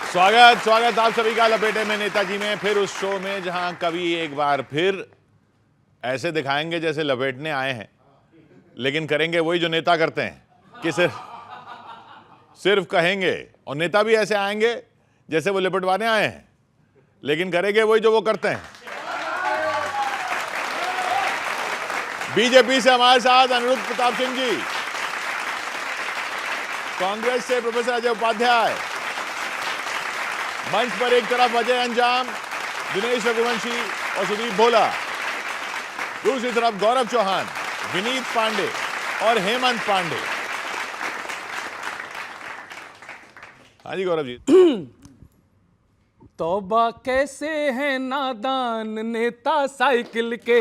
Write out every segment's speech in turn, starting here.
स्वागत स्वागत आप सभी का लपेटे में नेताजी में, फिर उस शो में जहां कवि एक बार फिर ऐसे दिखाएंगे जैसे लपेटने आए हैं, लेकिन करेंगे वही जो नेता करते हैं कि सिर्फ कहेंगे, और नेता भी ऐसे आएंगे जैसे वो लपेटवाने आए हैं, लेकिन करेंगे वही जो वो करते हैं। बीजेपी से हमारे साथ अनिरुद्ध प्रताप सिंह जी, कांग्रेस से प्रोफेसर अजय उपाध्याय, मंच पर एक तरफ अजय अंजाम, दिनेश रघुवंशी और सुदीप भोला, दूसरी तरफ गौरव चौहान, विनीत पांडे और हेमंत पांडे। हाँ जी गौरव जी। तौबा कैसे हैं नादान नेता साइकिल के,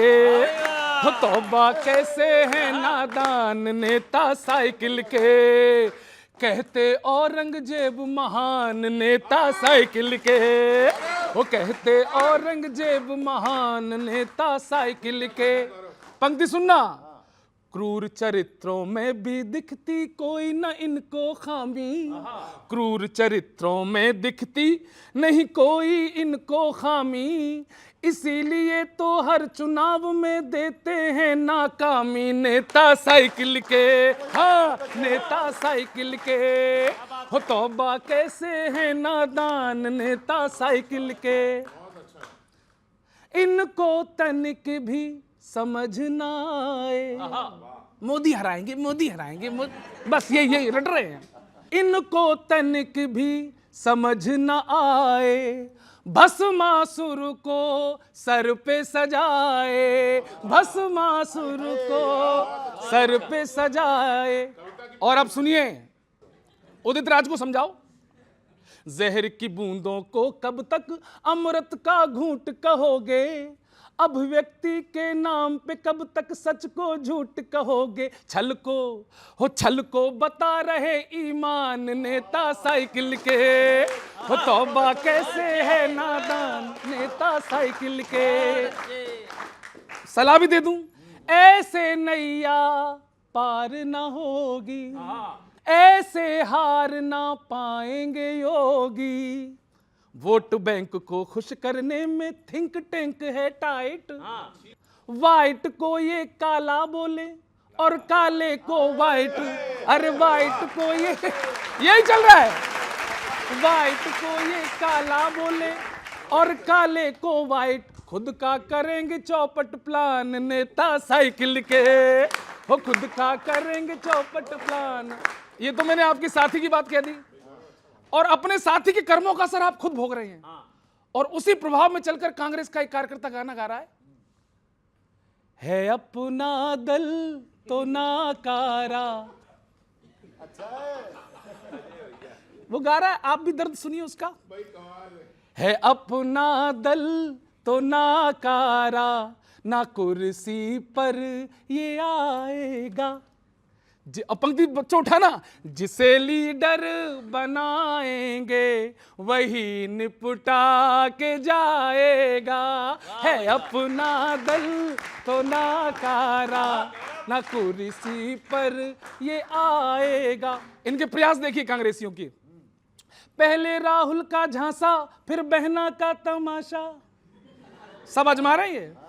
तौबा कैसे हैं नादान नेता साइकिल के, कहते औरंगजेब महान नेता साइकिल के, वो कहते औरंगजेब महान नेता साइकिल के। पंक्ति सुनना, क्रूर चरित्रों में भी दिखती कोई न इनको खामी, क्रूर चरित्रों में दिखती नहीं कोई इनको खामी, इसीलिए तो हर चुनाव में देते हैं नाकामी नेता साइकिल के। हाँ, नेता साइकिल के। हो तौबा कैसे हैं नादान नेता साइकिल के, इनको तनिक भी समझ ना आए। मोदी हराएंगे, मोदी हराएंगे, बस यही रट रहे हैं। इनको तनिक भी समझ ना आए, भस्मासुर को सर पे सजाए, भस्मासुर को सर पे सजाए। और अब सुनिए, उदित राज को समझाओ, जहर की बूंदों को कब तक अमृत का घूंट कहोगे, अभिव्यक्ति के नाम पे कब तक सच को झूठ कहोगे, छल को बता रहे ईमान नेता साइकिल के, हो तौबा कैसे है नादान नेता साइकिल के। सलाह भी दे दूं, ऐसे नैया पार ना होगी, ऐसे हार ना पाएंगे योगी, वोट बैंक को खुश करने में थिंक टैंक है टाइट, वाइट को ये काला बोले और काले को वाइट, अरे वाइट को ये यही चल रहा है, वाइट को ये काला बोले और काले को वाइट, खुद का करेंगे चौपट प्लान नेता साइकिल के, वो खुद का करेंगे चौपट प्लान। ये तो मैंने आपके साथी की बात कह दी, और अपने साथी के कर्मों का असर आप खुद भोग रहे हैं। और उसी प्रभाव में चलकर कांग्रेस का एक कार्यकर्ता गाना गा रहा है अपना दल तो नाकारा। वो गा रहा है, आप भी दर्द सुनिए उसका। है अपना दल तो नाकारा, ना कुर्सी पर ये आएगा। पंक्ति बच्चों उठाना, जिसे लीडर बनाएंगे वही निपटा के जाएगा, है अपना दल तो नाकारा, ना कुर्सी पर ये आएगा। इनके प्रयास देखिए कांग्रेसियों की, पहले राहुल का झांसा फिर बहना का तमाशा, सब आजमा रहे हैं।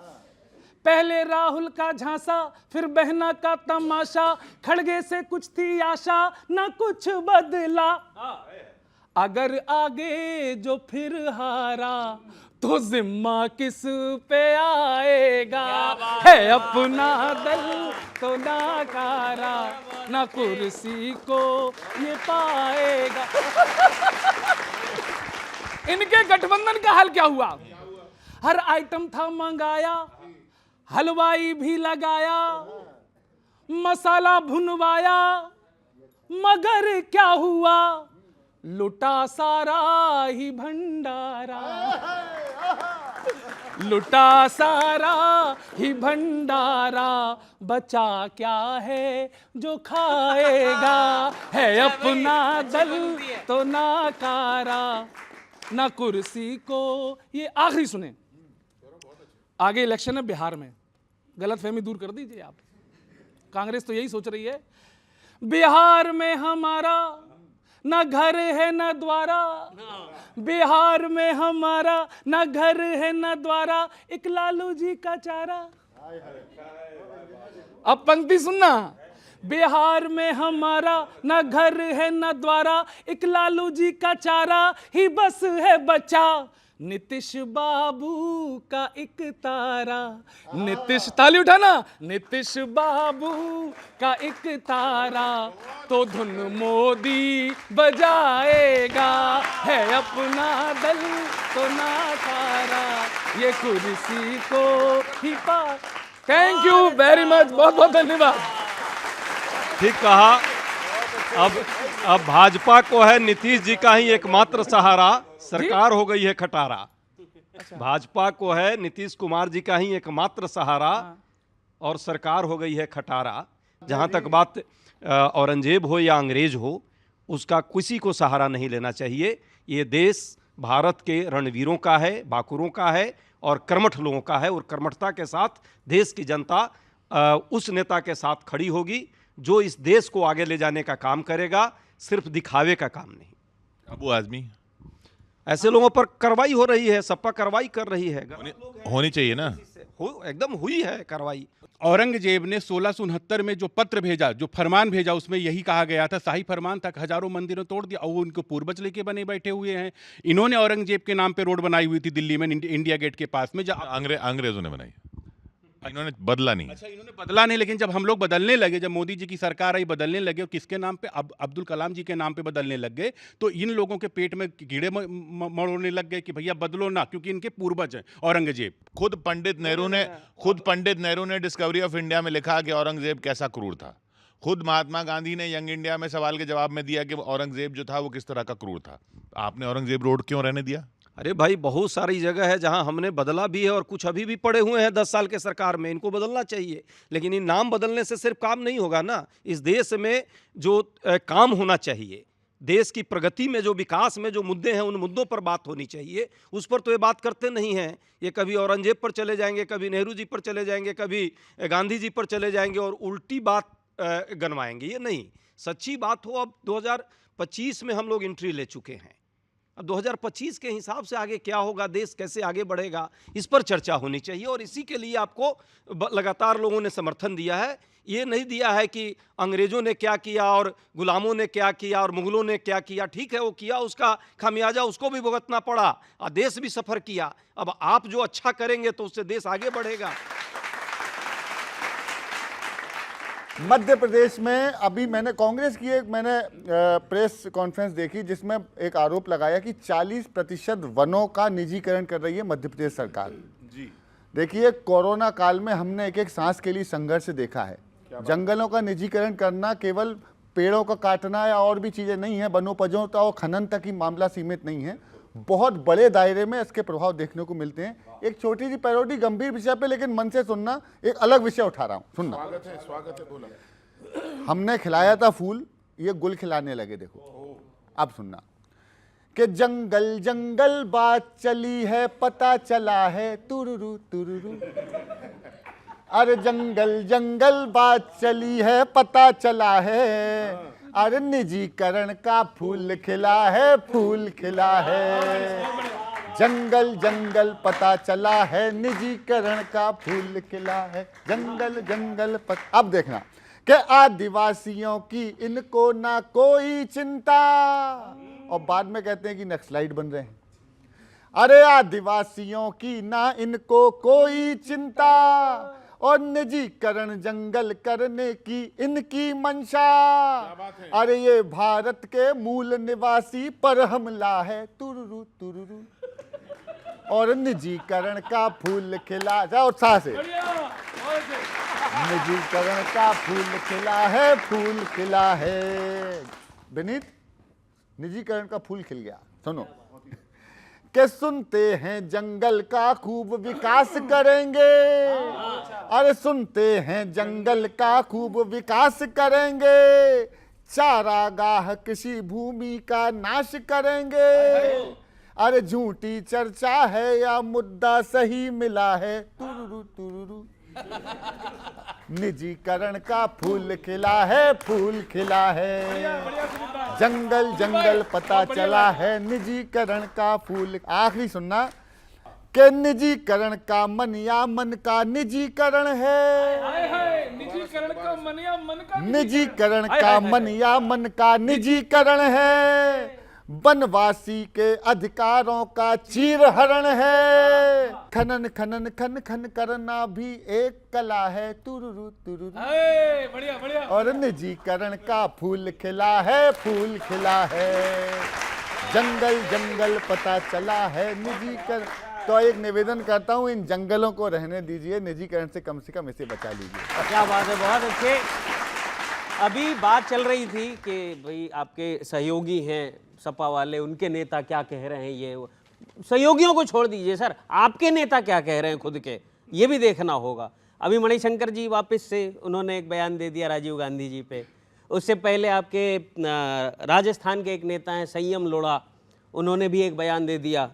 पहले राहुल का झांसा फिर बहना का तमाशा, खड़गे से कुछ थी आशा ना कुछ बदला, अगर आगे जो फिर हारा तो जिम्मा किस पे आएगा, है अपना दल तो नाकारा, ना कुर्सी को ये पाएगा। इनके गठबंधन का हाल क्या हुआ, हर आइटम था मंगाया, हलवाई भी लगाया, मसाला भुनवाया, मगर क्या हुआ, लुटा सारा ही भंडारा, लुटा सारा ही भंडारा, बचा क्या है जो खाएगा, है अपना दल तो नाकारा, ना कुर्सी को ये। आखिरी सुने, आगे इलेक्शन है बिहार में, गलतफहमी दूर कर दीजिए आप। कांग्रेस तो यही सोच रही है, बिहार में हमारा न घर है न द्वारा, बिहार में हमारा ना घर है ना द्वारा, एक लालू जी का चारा। अब पंक्ति सुनना। बिहार में हमारा ना घर है ना द्वारा, एक लालू जी का चारा ही बस है बचा। नीतीश बाबू का एक तारा, नीतीश, ताली उठाना, नीतीश बाबू का एक तारा तो धुन मोदी बजाएगा, है अपना दल तो नाकारा, ये कुर्सी को ही पा। थैंक यू वेरी मच, बहुत बहुत धन्यवाद। ठीक कहा। अब भाजपा को है नीतीश जी का ही एकमात्र सहारा, सरकार हो गई है खटारा। भाजपा को है नीतीश कुमार जी का ही एकमात्र सहारा और सरकार हो गई है खटारा। जहां तक बात औरंगजेब हो या अंग्रेज हो, उसका किसी को सहारा नहीं लेना चाहिए। ये देश भारत के रणवीरों का है, बाकुरों का है और कर्मठ लोगों का है, और कर्मठता के साथ देश की जनता उस नेता के साथ खड़ी होगी जो इस देश को आगे ले जाने का काम करेगा, सिर्फ दिखावे का काम नहीं। अब वो आदमी, ऐसे लोगों पर कार्रवाई हो रही है, सपा कार्रवाई कर रही है, होनी चाहिए ना, एकदम हुई है कार्रवाई। औरंगजेब ने 1669 में जो पत्र भेजा, जो फरमान भेजा, उसमें यही कहा गया था, शाही फरमान तक हजारों मंदिरों तोड़ दिया, और वो इनको पूर्वज लेके बने बैठे हुए हैं। इन्होंने औरंगजेब के नाम पे रोड बनाई हुई थी दिल्ली में, इंडिया गेट के पास में, जब अंग्रेजों ने बनाई, इन्होंने बदला नहीं। अच्छा, इन्होंने बदला नहीं, लेकिन जब हम लोग बदलने लगे, जब मोदी जी की सरकार आई, बदलने लगे, और किसके नाम पे, अब्दुल कलाम जी के नाम पे बदलने लग गए, तो इन लोगों के पेट में कीड़े मरोड़ने लग गए कि भैया बदलो ना, क्योंकि इनके पूर्वज हैं औरंगजेब। खुद पंडित नेहरू ने डिस्कवरी ऑफ इंडिया में लिखा कि औरंगजेब कैसा क्रूर था। खुद महात्मा गांधी ने यंग इंडिया में सवाल के जवाब में दिया कि औरंगजेब जो था वो किस तरह का क्रूर था। आपने औरंगजेब रोड क्यों रहने दिया? अरे भाई, बहुत सारी जगह है जहां हमने बदला भी है और कुछ अभी भी पड़े हुए हैं 10 साल के सरकार में, इनको बदलना चाहिए। लेकिन इन नाम बदलने से सिर्फ काम नहीं होगा ना। इस देश में जो काम होना चाहिए, देश की प्रगति में, जो विकास में जो मुद्दे हैं, उन मुद्दों पर बात होनी चाहिए। उस पर तो ये बात करते नहीं हैं। ये कभी औरंगजेब पर चले जाएंगे, कभी नेहरू जी पर चले जाएंगे, कभी गांधी जी पर चले जाएंगे और उल्टी बात गनवाएंगे। ये नहीं, सच्ची बात हो। अब 2025 में हम लोग एंट्री ले चुके हैं। अब 2025 के हिसाब से आगे क्या होगा, देश कैसे आगे बढ़ेगा, इस पर चर्चा होनी चाहिए। और इसी के लिए आपको लगातार लोगों ने समर्थन दिया है। ये नहीं दिया है कि अंग्रेजों ने क्या किया और गुलामों ने क्या किया और मुगलों ने क्या किया। ठीक है, वो किया, उसका खामियाजा उसको भी भुगतना पड़ा और देश भी सफ़र किया। अब आप जो अच्छा करेंगे तो उससे देश आगे बढ़ेगा। मध्य प्रदेश में अभी मैंने कांग्रेस की प्रेस कॉन्फ्रेंस देखी, जिसमें एक आरोप लगाया कि 40% वनों का निजीकरण कर रही है मध्य प्रदेश सरकार। जी देखिए, कोरोना काल में हमने एक एक सांस के लिए संघर्ष देखा है। जंगलों का निजीकरण करना केवल पेड़ों का काटना या और भी चीजें नहीं है, वनोपजों और खनन तक ही मामला सीमित नहीं है। बहुत बड़े दायरे में इसके प्रभाव देखने को मिलते हैं। एक छोटी सी पैरोडी गंभीर विषय पे, लेकिन मन से सुनना, एक अलग विषय उठा रहा हूं, सुनना। स्वागत है बोला। हमने खिलाया था फूल, ये गुल खिलाने लगे। देखो अब सुनना कि जंगल जंगल बात चली है, पता चला है तुरुरु तुरुरु। अरे जंगल जंगल बात चली है, पता चला है, अरे निजीकरण का फूल खिला है, फूल खिला है। जंगल जंगल पता चला है, निजीकरण का फूल खिला है, जंगल जंगल अब देखना कि आदिवासियों की इनको ना कोई चिंता, और बाद में कहते हैं कि नक्सलाइट बन रहे हैं। अरे आदिवासियों की ना इनको कोई चिंता, और निजीकरण जंगल करने की इनकी मंशा। अरे ये भारत के मूल निवासी पर हमला है, तुरुरु तुरुरु। और निजीकरण का फूल खिला जाए, उत्साह से, निजीकरण का फूल खिला है, फूल खिला है। विनीत, निजीकरण का फूल खिल गया। सुनो कि सुनते हैं जंगल का खूब विकास करेंगे। अरे सुनते हैं जंगल का खूब विकास करेंगे, चारागाह कृषि भूमि का नाश करेंगे। अरे झूठी चर्चा है या मुद्दा सही मिला है, तुरुरु तुरुरु। निजीकरण का फूल खिला है, फूल खिला है। जंगल जंगल पता चला है निजीकरण का फूल। आखिरी सुनना कि निजीकरण का मन या मन का निजीकरण है। हाय हाय, निजीकरण का मन या मन का निजीकरण का मन या मन का निजीकरण है। वनवासी के अधिकारों का चीरहरण है। खनन खनन खन खन करना भी एक कला है। तुरुरु तुरुरु। हाय, बढ़िया बढ़िया। और निजीकरण का फूल खिला है, फूल खिला है। जंगल जंगल पता चला है निजीकरण। तो एक निवेदन करता हूं, इन जंगलों को रहने दीजिए, निजीकरण से कम इसे बचा लीजिए। क्या बात है, बहुत अच्छे। अभी बात चल रही थी कि भाई आपके सहयोगी हैं सपा वाले, उनके नेता क्या कह रहे हैं। ये सहयोगियों को छोड़ दीजिए सर, आपके नेता क्या कह रहे हैं खुद के, ये भी देखना होगा। अभी मणिशंकर जी वापस से उन्होंने एक बयान दे दिया राजीव गांधी जी पे। उससे पहले आपके राजस्थान के एक नेता हैं संयम लोढ़ा, उन्होंने भी एक बयान दे दिया।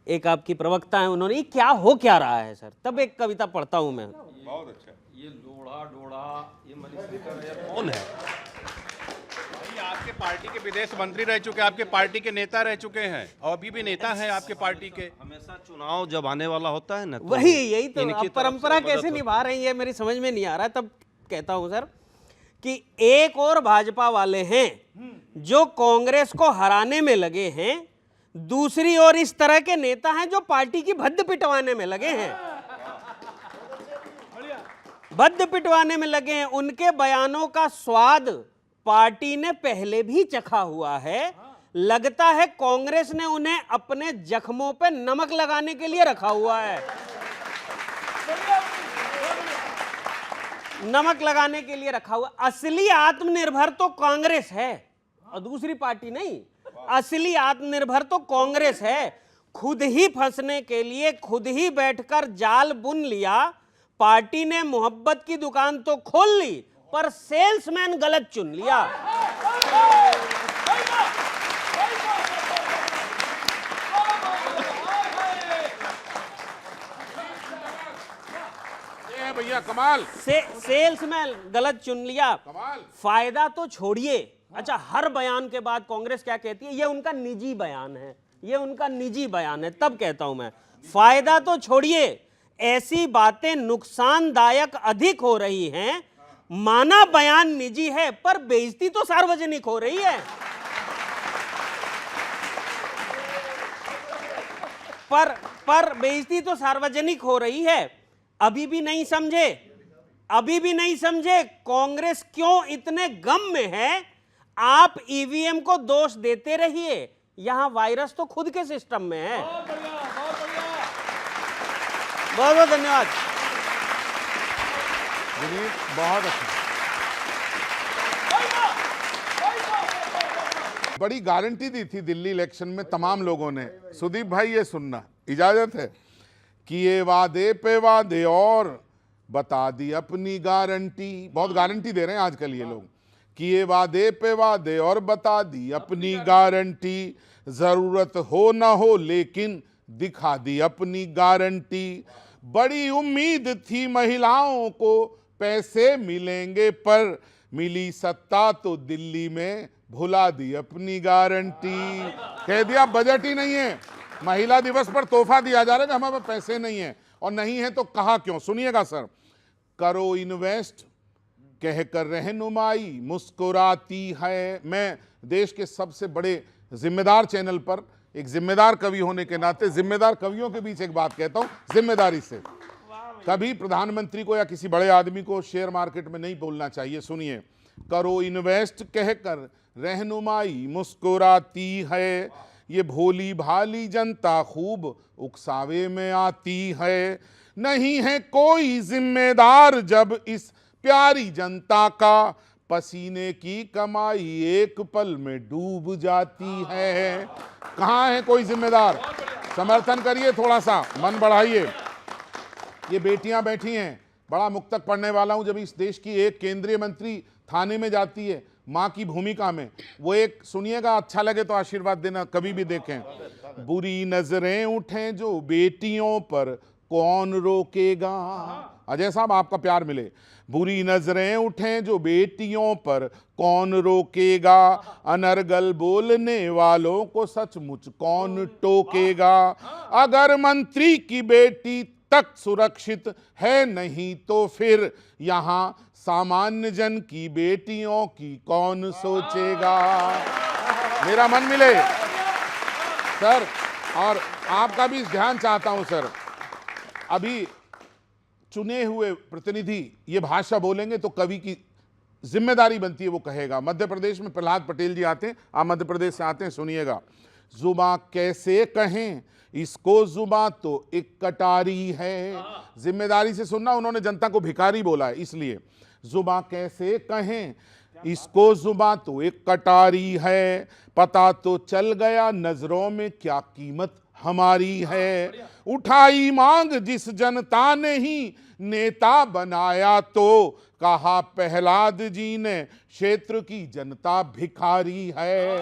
एक आपकी प्रवक्ता है, उन्होंने, ये क्या रहा है सर। तब एक कविता पढ़ता हूं मैं। बहुत अच्छा। ये लोढ़ा डोढ़ा ये मणिशंकर कौन है? आपके पार्टी के विदेश मंत्री रह चुके, आपके पार्टी के नेता रह चुके हैं और अभी भी नेता हैं आपके पार्टी के। हमेशा चुनाव जब आने वाला होता है ना, तो वही यही तो इनकी आप तरफ परंपरा से कैसे मदद निभा रही है, मेरी समझ में नहीं आ रहा है। तब कहता हूं सर कि एक और भाजपा वाले हैं जो कांग्रेस को हराने में लगे हैं, दूसरी ओर इस तरह के नेता हैं जो पार्टी की भद्द पिटवाने में लगे हैं। भद्द पिटवाने में लगे हैं। उनके बयानों का स्वाद पार्टी ने पहले भी चखा हुआ है। लगता है कांग्रेस ने उन्हें अपने जख्मों पे नमक लगाने के लिए रखा हुआ है। नमक लगाने के लिए रखा हुआ। असली आत्मनिर्भर तो कांग्रेस है और दूसरी पार्टी नहीं। असली आत्मनिर्भर तो कांग्रेस है। खुद ही फंसने के लिए खुद ही बैठकर जाल बुन लिया। पार्टी ने मोहब्बत की दुकान तो खोल ली, पर सेल्समैन गलत चुन लिया। ये है भैया कमाल। सेल्समैन गलत चुन लिया। कमाल। फायदा तो छोड़िए। अच्छा, हर बयान के बाद कांग्रेस क्या कहती है? ये उनका निजी बयान है, ये उनका निजी बयान है। तब कहता हूं मैं, फायदा तो छोड़िए, ऐसी बातें नुकसानदायक अधिक हो रही हैं। माना बयान निजी है, पर बेइज्जती तो सार्वजनिक हो रही है। पर बेइज्जती तो सार्वजनिक हो रही है। अभी भी नहीं समझे, अभी भी नहीं समझे कांग्रेस क्यों इतने गम में है। आप ईवीएम को दोष देते रहिए, यहां वायरस तो खुद के सिस्टम में है। बहुत बहुत धन्यवाद। बहुत अच्छा। बड़ी गारंटी दी थी दिल्ली इलेक्शन में तमाम लोगों ने। सुदीप भाई, ये सुनना, इजाजत है कि ये वादे पे वादे और बता दी अपनी गारंटी। बहुत गारंटी दे रहे हैं आजकल ये लोग कि ये वादे पे वादे और बता दी अपनी गारंटी। जरूरत हो ना हो लेकिन दिखा दी अपनी गारंटी। बड़ी उम्मीद थी महिलाओं को पैसे मिलेंगे, पर मिली सत्ता तो दिल्ली में भुला दी अपनी गारंटी। कह दिया बजट ही नहीं है, महिला दिवस पर तोहफा दिया जा रहा है कि हमारे पास पैसे नहीं है, और नहीं है तो कहा क्यों। सुनिएगा सर। करो इन्वेस्ट कहकर रहनुमाई मुस्कुराती है। मैं देश के सबसे बड़े जिम्मेदार चैनल पर एक जिम्मेदार कवि होने के नाते जिम्मेदार कवियों के बीच एक बात कहता हूं जिम्मेदारी से। कभी प्रधानमंत्री को या किसी बड़े आदमी को शेयर मार्केट में नहीं बोलना चाहिए। सुनिए, करो इन्वेस्ट कहकर रहनुमाई मुस्कुराती है। ये भोली भाली जनता खूब उकसावे में आती है। नहीं है कोई जिम्मेदार जब इस प्यारी जनता का पसीने की कमाई एक पल में डूब जाती है। कहाँ है कोई जिम्मेदार? समर्थन करिए, थोड़ा सा मन बढ़ाइए। ये बेटियां बैठी हैं, बड़ा मुक्तक पढ़ने वाला हूं। जब इस देश की एक केंद्रीय मंत्री थाने में जाती है माँ की भूमिका में, वो एक सुनिएगा, अच्छा लगे तो आशीर्वाद देना, कभी भी देखें। बुरी नजरें उठें जो बेटियों पर कौन रोकेगा। अजय साहब आपका प्यार मिले। बुरी नजरें उठें जो बेटियों पर कौन रोकेगा, अनर्गल बोलने वालों को सचमुच कौन टोकेगा। अगर मंत्री की बेटी तक सुरक्षित है नहीं तो फिर यहाँ सामान्य जन की बेटियों की कौन सोचेगा। मेरा मन मिले सर, और आपका भी ध्यान चाहता हूं सर। अभी चुने हुए प्रतिनिधि ये भाषा बोलेंगे तो कवि की जिम्मेदारी बनती है, वो कहेगा। मध्य प्रदेश में प्रहलाद पटेल जी आते हैं, आप मध्य प्रदेश से आते हैं, सुनिएगा। जुबां कैसे कहें इसको, जुबां तो एक कटारी है। जिम्मेदारी से सुनना, उन्होंने जनता को भिखारी बोला है, इसलिए जुबां कैसे कहें इसको, जुबां तो एक कटारी है। पता तो चल गया नजरों में क्या कीमत हमारी है। उठाई मांग जिस जनता ने ही नेता बनाया तो कहा प्रहलाद जी ने क्षेत्र की जनता भिखारी है।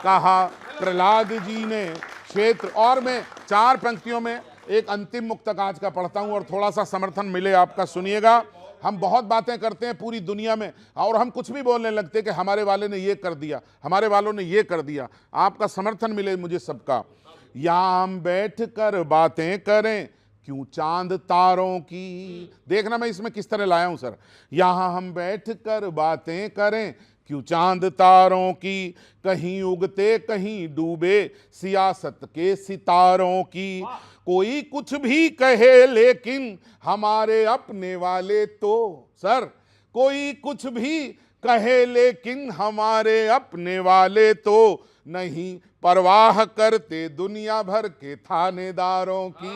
कहा प्रहलाद जी ने क्षेत्र। और मैं 4 पंक्तियों में एक अंतिम मुक्तक आज का पढ़ता हूं और थोड़ा सा समर्थन मिले आपका, सुनिएगा। हम बहुत बातें करते हैं पूरी दुनिया में और हम कुछ भी बोलने लगते हैं कि हमारे वाले ने ये कर दिया, हमारे वालों ने ये कर दिया। आपका समर्थन मिले मुझे सबका। यहाँ हम बैठ कर बातें करें क्यों चांद तारों की। देखना मैं इसमें किस तरह लाया हूं सर। यहाँ हम बैठ कर बातें करें क्यों चांद तारों की, कहीं उगते कहीं डूबे सियासत के सितारों की। कोई कुछ भी कहे लेकिन हमारे अपने वाले तो, सर कोई कुछ भी कहे लेकिन हमारे अपने वाले तो नहीं परवाह करते दुनिया भर के थानेदारों की।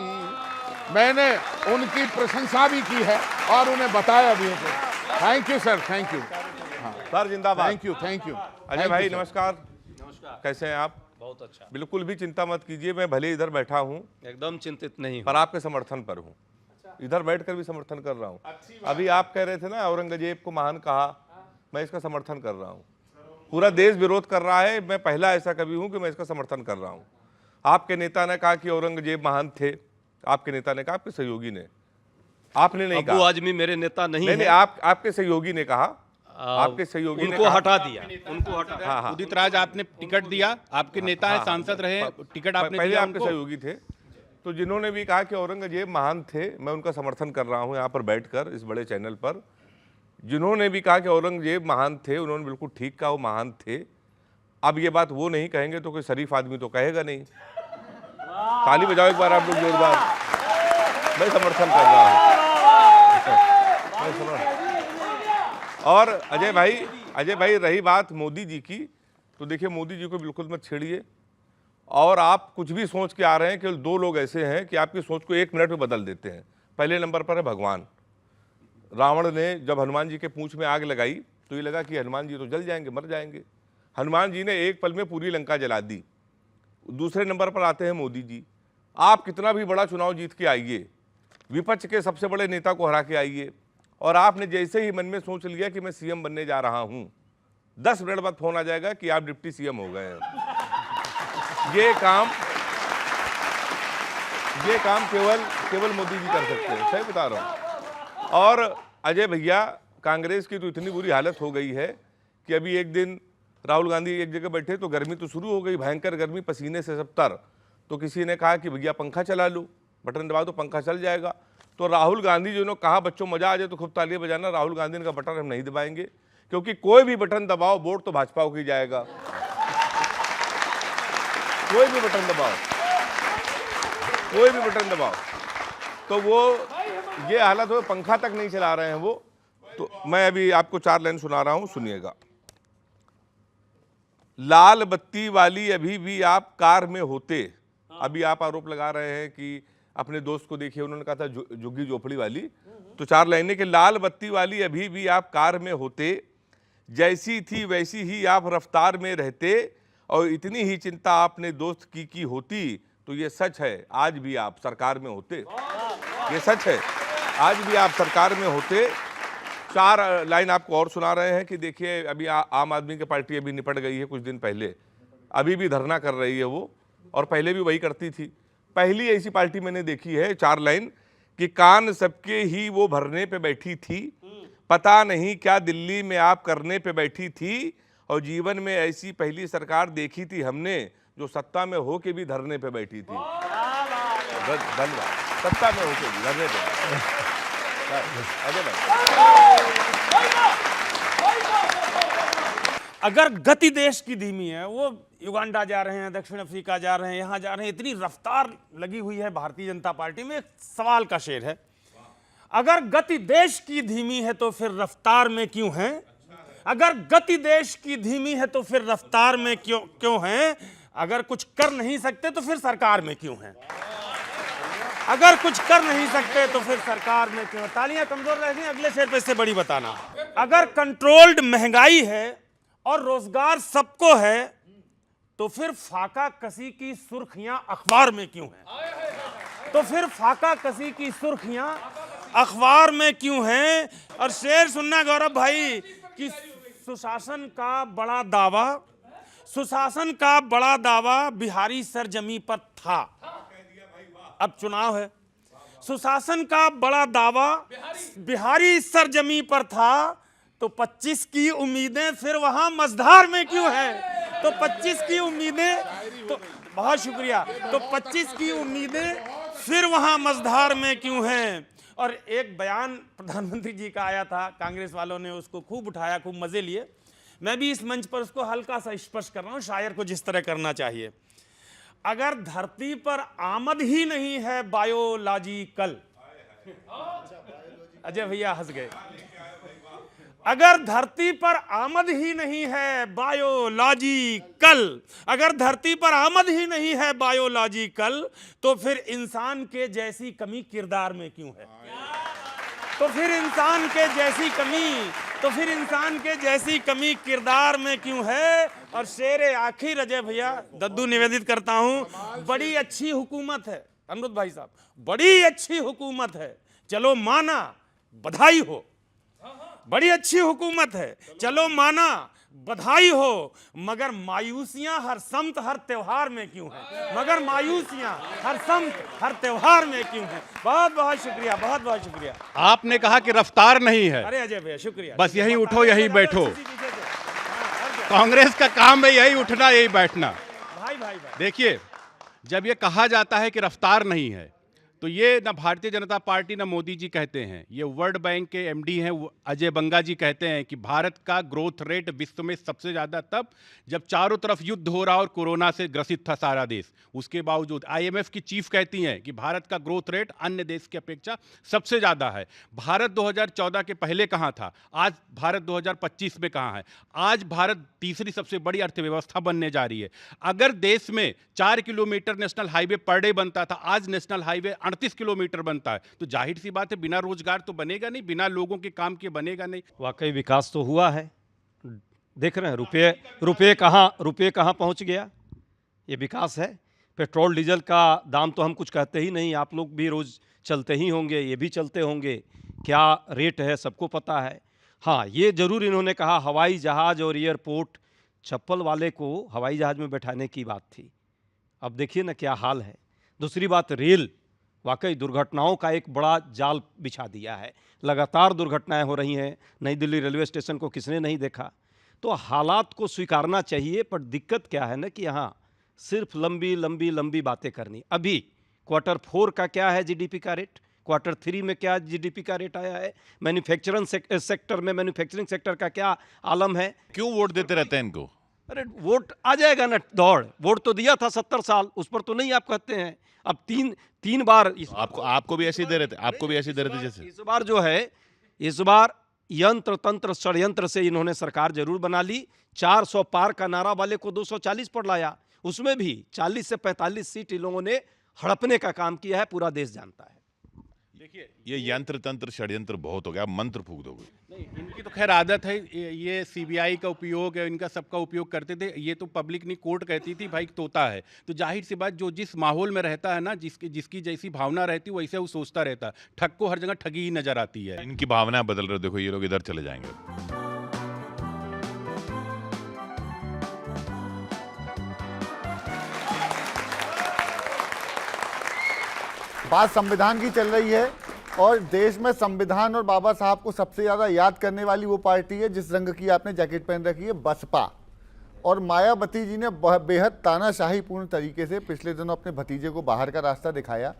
मैंने उनकी प्रशंसा भी की है और उन्हें बताया भी है। Thank you sir, thank you sir, जिंदाबाद। Thank you, thank you. Ajay भाई नमस्कार। कैसे हैं आप? बहुत अच्छा। बिल्कुल भी चिंता मत कीजिए, मैं भले इधर बैठा हूं एकदम चिंतित नहीं पर आपके समर्थन पर हूं। इधर बैठकर भी समर्थन कर रहा हूं। अभी आप कह रहे थे ना औरंगजेब को महान कहा, मैं इसका समर्थन कर रहा हूं। पूरा देश विरोध कर रहा है, मैं पहला ऐसा कवि हूं कि मैं इसका समर्थन कर रहा हूं। आपके नेता ने कहा कि औरंगजेब महान थे, आपके नेता ने कहा, आपके सहयोगी ने, आपने नहीं अब्बू कहा। आजमी मेरे नेता नहीं नहीं, है। आपके सहयोगी ने कहा, आपके सहयोगी ने उनको कहा। हटा दिया, उनको हटा दिया। हाँ हाँ, उदित राज आपने टिकट दिया, आपके नेता है, सांसद रहे, टिकट आपने पहले दिया आपके उनको। सहयोगी थे। तो जिन्होंने भी कहा कि औरंगजेब महान थे, मैं उनका समर्थन कर रहा हूं यहाँ पर बैठकर इस बड़े चैनल पर। जिन्होंने भी कहा कि औरंगजेब महान थे, उन्होंने बिल्कुल ठीक कहा, वो महान थे। अब ये बात वो नहीं कहेंगे तो कोई शरीफ आदमी तो कहेगा नहीं। ताली बजाओ एक बार आप लोग जोरदार। मैं समर्थन कर रहा हूँ। और अजय भाई रही बात मोदी जी की, तो देखिए मोदी जी को बिल्कुल मत छेड़िए। और आप कुछ भी सोच के आ रहे हैं, केवल 2 लोग ऐसे हैं कि आपकी सोच को 1 मिनट में बदल देते हैं। पहले नंबर पर है भगवान। रावण ने जब हनुमान जी के पूंछ में आग लगाई तो ये लगा कि हनुमान जी तो जल जाएंगे, मर जाएंगे। हनुमान जी ने एक पल में पूरी लंका जला दी। दूसरे नंबर पर आते हैं मोदी जी। आप कितना भी बड़ा चुनाव जीत के आइए, विपक्ष के सबसे बड़े नेता को हरा के आइए, और आपने जैसे ही मन में सोच लिया कि मैं सीएम बनने जा रहा हूं, 10 मिनट बाद फोन आ जाएगा कि आप डिप्टी सीएम हो गए हैं। ये काम केवल मोदी जी कर सकते हैं, सही बता रहा हूं। और अजय भैया, कांग्रेस की तो इतनी बुरी हालत हो गई है कि अभी एक दिन राहुल गांधी एक जगह बैठे तो गर्मी तो शुरू हो गई, भयंकर गर्मी, पसीने से सब तर। तो किसी ने कहा कि भैया पंखा चला लो, बटन दबा दो पंखा चल जाएगा। तो राहुल गांधी जी ने कहा बच्चों मजा आ जाए तो खूब तालियां बजाना। राहुल गांधी ने कहा बटन हम नहीं दबाएंगे, क्योंकि कोई भी बटन दबाओ वोट तो भाजपा को ही जाएगा। कोई भी बटन दबाओ, कोई भी बटन दबाओ, तो वो ये हालत हो, पंखा तक नहीं चला रहे हैं वो। तो मैं अभी आपको 4 लाइन सुना रहा हूं, सुनिएगा। लाल बत्ती वाली अभी भी आप कार में होते। अभी आप आरोप लगा रहे हैं कि अपने दोस्त को देखिए, उन्होंने कहा था झुग्गी झोपड़ी वाली। तो 4 लाइनें कि लाल बत्ती वाली अभी भी आप कार में होते, जैसी थी वैसी ही आप रफ्तार में रहते, और इतनी ही चिंता आपने दोस्त की होती तो ये सच है आज भी आप सरकार में होते। ये सच है, आज भी आप सरकार में होते। 4 लाइन आपको और सुना रहे हैं कि देखिए अभी आम आदमी की पार्टी अभी निपट गई है कुछ दिन पहले, अभी भी धरना कर रही है वो, और पहले भी वही करती थी। पहली ऐसी पार्टी मैंने देखी है, 4 लाइन कि कान सबके ही वो भरने पे बैठी थी, पता नहीं क्या दिल्ली में आप करने पे बैठी थी, और जीवन में ऐसी पहली सरकार देखी थी हमने जो सत्ता में हो के भी धरने पे बैठी थी। धन्यवाद। सत्ता में हो के भी धरने पे। अजय भाई, अगर गति देश की धीमी है, वो युगांडा जा रहे हैं, दक्षिण अफ्रीका जा रहे हैं, यहाँ जा रहे हैं, इतनी रफ्तार लगी हुई है भारतीय जनता पार्टी में, एक सवाल का शेर है, अगर गति देश की धीमी है तो फिर रफ्तार में क्यों है? अगर गति देश की धीमी है तो फिर रफ्तार में क्यों है? अगर कुछ कर नहीं सकते तो फिर सरकार में क्यों है? अगर कुछ कर नहीं सकते तो फिर सरकार में क्यों? तालियां कमजोर रह गई, अगले शेर पे इससे बड़ी बताना। अगर कंट्रोल्ड महंगाई है और रोजगार सबको है तो फिर फाका कसी की सुर्खियां अखबार में क्यों है? तो फिर फाका कसी की सुर्खियां अखबार में क्यों हैं? और शेर सुनना गौरव भाई कि सुशासन का बड़ा दावा, सुशासन का बड़ा दावा बिहारी सरजमी पर था। अब चुनाव है, सुशासन का बड़ा दावा बिहारी सरजमी पर था, तो 25 की उम्मीदें फिर वहां मझधार में क्यों है? तो 25 की उम्मीदें, तो बहुत शुक्रिया, तो 25 की उम्मीदें फिर वहां मझधार में क्यों हैं? और एक बयान प्रधानमंत्री जी का आया था, कांग्रेस वालों ने उसको खूब उठाया, खूब मजे लिए। मैं भी इस मंच पर उसको हल्का सा स्पर्श कर रहा हूं, शायर को जिस तरह करना चाहिए। अगर धरती पर आमद ही नहीं है बायोलॉजिकल, अजय भैया हंस गए, अगर धरती पर आमद ही नहीं है बायोलॉजिकल, अगर धरती पर आमद ही नहीं है बायोलॉजिकल, तो फिर इंसान के जैसी कमी किरदार में क्यों है? तो फिर इंसान के जैसी कमी, तो फिर इंसान के जैसी कमी किरदार में क्यों है? और शेर आखिर अजय भैया, दद्दू निवेदित करता हूं, बड़ी अच्छी हुकूमत है, अमृत भाई साहब, बड़ी अच्छी हुकूमत है, चलो माना, बधाई हो। बड़ी अच्छी हुकूमत है, चलो माना, बधाई हो, मगर मायूसियां हर समत हर त्योहार में क्यों है? मगर मायूसियां हर समत हर त्योहार में क्यों है? बहुत बहुत शुक्रिया, बहुत बहुत शुक्रिया। आपने कहा कि रफ्तार नहीं है, अरे अजय भैया शुक्रिया। बस यहीं उठो यहीं बैठो। कांग्रेस का काम है यही उठना यही बैठना। भाई भाई भाई, देखिए, जब ये कहा जाता है कि रफ्तार नहीं है, तो ये ना भारतीय जनता पार्टी ना मोदी जी कहते हैं, ये वर्ल्ड बैंक के एमडी हैं अजय बंगा जी कहते हैं कि भारत का ग्रोथ रेट विश्व में सबसे ज़्यादा तब जब चारों तरफ युद्ध हो रहा और कोरोना से ग्रसित था सारा देश। उसके बावजूद आईएमएफ की चीफ कहती हैं कि भारत का ग्रोथ रेट अन्य देश की अपेक्षा सबसे ज़्यादा है। भारत 2014 के पहले कहाँ था, आज भारत 2025 में कहाँ है? आज भारत तीसरी सबसे बड़ी अर्थव्यवस्था बनने जा रही है। अगर देश में 4 kilometre national highway per day बनता था, आज नेशनल हाईवे 38 किलोमीटर बनता है, तो जाहिर सी बात है बिना रोजगार तो बनेगा नहीं, बिना लोगों के काम के बनेगा नहीं। वाकई विकास तो हुआ है, देख रहे हैं रुपये कहाँ पहुंच गया, ये विकास है। पेट्रोल डीजल का दाम तो हम कुछ कहते ही नहीं, आप लोग भी रोज़ चलते ही होंगे, ये भी चलते होंगे, क्या रेट है सबको पता है। हाँ, ये ज़रूर इन्होंने कहा हवाई जहाज़ और एयरपोर्ट, चप्पल वाले को हवाई जहाज़ में बैठाने की बात थी, अब देखिए ना क्या हाल है। दूसरी बात, रेल वाकई दुर्घटनाओं का एक बड़ा जाल बिछा दिया है, लगातार दुर्घटनाएं हो रही हैं। नई दिल्ली रेलवे स्टेशन को किसने नहीं देखा? तो हालात को स्वीकारना चाहिए, पर दिक्कत क्या है ना कि यहाँ सिर्फ लंबी लंबी लंबी बातें करनी। अभी Q4 का क्या है जीडीपी का रेट, Q3 में क्या जीडीपी का रेट आया है, मैन्युफैक्चरिंग सेक्टर में मैन्युफैक्चरिंग सेक्टर का क्या आलम है। क्यों वोट देते रहते हैं इनको? अरे वोट आ जाएगा ना, दौड़ वोट तो दिया था 70 साल, उस पर तो नहीं आप कहते हैं। अब तीन बार आपको भी ऐसे ही दे रहे थे, आपको भी ऐसे ही दे रहे थे जैसे इस बार जो है, इस बार यंत्र तंत्र षड्यंत्र से इन्होंने सरकार जरूर बना ली। 400 पार का नारा वाले को 240 पर लाया, उसमें भी 40 से 45 सीट इन लोगों ने हड़पने का काम किया है, पूरा देश जानता है। देखिए, ये यंत्र तंत्र षड्यंत्र बहुत हो गया, मंत्र फूक दोगे। नहीं, इनकी तो खैर आदत है, ये सीबीआई का उपयोग है, इनका सबका उपयोग करते थे। ये तो पब्लिक नहीं, कोर्ट कहती थी भाई तोता है, तो जाहिर सी बात जो जिस माहौल में रहता है ना, जिसकी जैसी भावना रहती है वैसे वो सोचता रहता है। ठग को हर जगह ठगी ही नजर आती है। इनकी भावना बदल रहे, देखो ये लोग इधर चले जाएंगे। बात संविधान की चल रही है, और देश में संविधान और बाबा साहब को सबसे ज्यादा याद करने वाली वो पार्टी है जिस रंग की आपने जैकेट पहन रखी है, बसपा। और मायावती जी ने बेहद तानाशाहीपूर्ण तरीके से पिछले दिनों अपने भतीजे को बाहर का रास्ता दिखाया।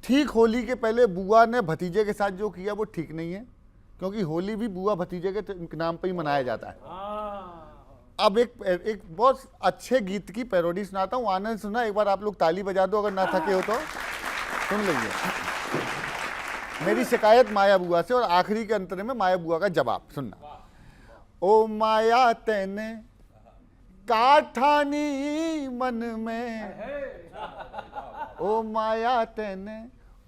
ठीक होली के पहले बुआ ने भतीजे के साथ जो किया वो ठीक नहीं है, क्योंकि होली भी बुआ भतीजे के नाम पर ही मनाया जाता है। अब एक बहुत अच्छे गीत की पैरोडी सुनाता हूँ, आनंद सुना, एक बार आप लोग ताली बजा दो अगर ना थके हो तो। सुन लीजिए मेरी शिकायत माया बुआ से, और आखिरी के अंतर में माया बुआ का जवाब सुनना। ओ माया तेने काठानी मन में, ओ माया तेने,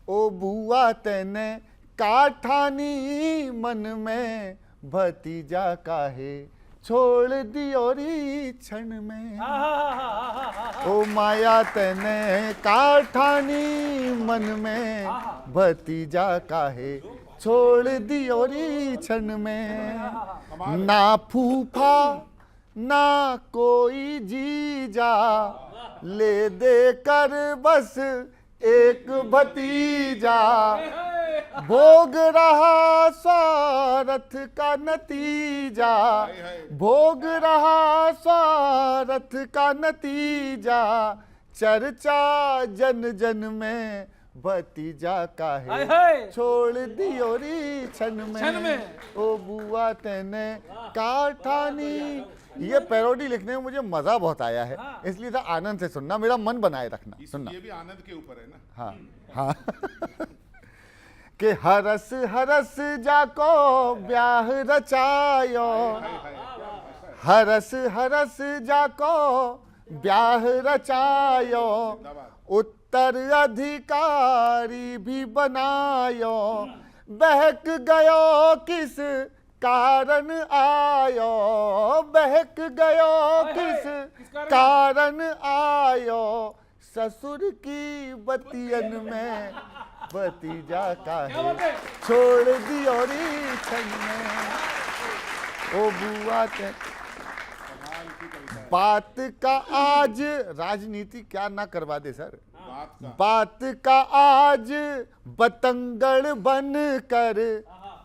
ओ बुआ तेने काठानी मन में, भतीजा काहे छोड़ दियोरी क्षण में। ओ माया तेने काठानी मन में, भतीजा काहे छोड़ दियोरी क्षण में। ना फूफा ना कोई जीजा, ले दे कर बस एक भतीजा, भोग रहा स्वार्थ का नतीजा, भोग रहा स्वार्थ का नतीजा, चर्चा जन जन में, भतीजा काहे छोड़ दियोरी क्षण में। ओ बुआ तेने काठानी। ये पैरोडी लिखने में मुझे मजा बहुत आया है, इसलिए था आनंद से सुनना, मेरा मन बनाए रखना। सुनना ये भी आनंद के ऊपर है ना। हाँ हाँ कि हरस हरस जाको ब्याह रचायो, हरस हरस जाको ब्याह रचायो, उत्तर अधिकारी भी बनायो, बहक गयो किस कारण आयो, बहक गयो किस कारण आयो, ससुर की बतियन में, भतीजा काहे छोड़ दियोरी क्षण में। ओ बुआ ते बात का आज राजनीति क्या ना करवा दे सर, बात का आज बतंगड़ बन कर,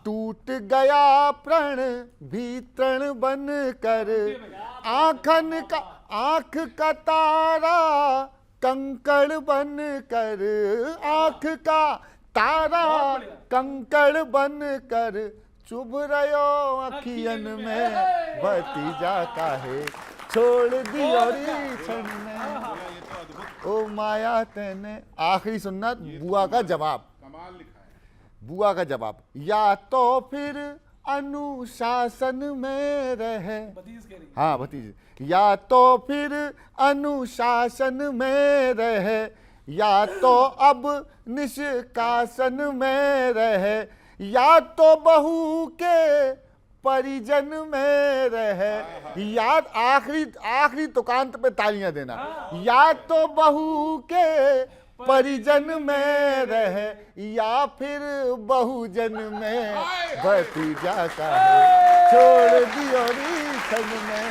टूट गया प्रण भीतरण बन कर, आंखन का आंख का तारा कंकड़ बन कर, आंख का तारा कंकड़ बन कर, चुभ रयो अखियन में, भतीजा काहे छोड़ दियोरी क्षण में। ओ माया तेने। आखिरी सुनना बुआ का जवाब, कमाल लिखा है। बुआ का जवाब, या तो फिर अनुशासन में रहे, हाँ भतीजे, या तो फिर अनुशासन में रहे, या तो अब निष्कासन में रहे, या तो बहू के परिजन में रहे, या आखिरी तुकांत पे तालियां देना, या तो बहू के परिजन में रहे, या फिर बहुजन में, भतीजा काहे छोड़ दियोरी क्षण में।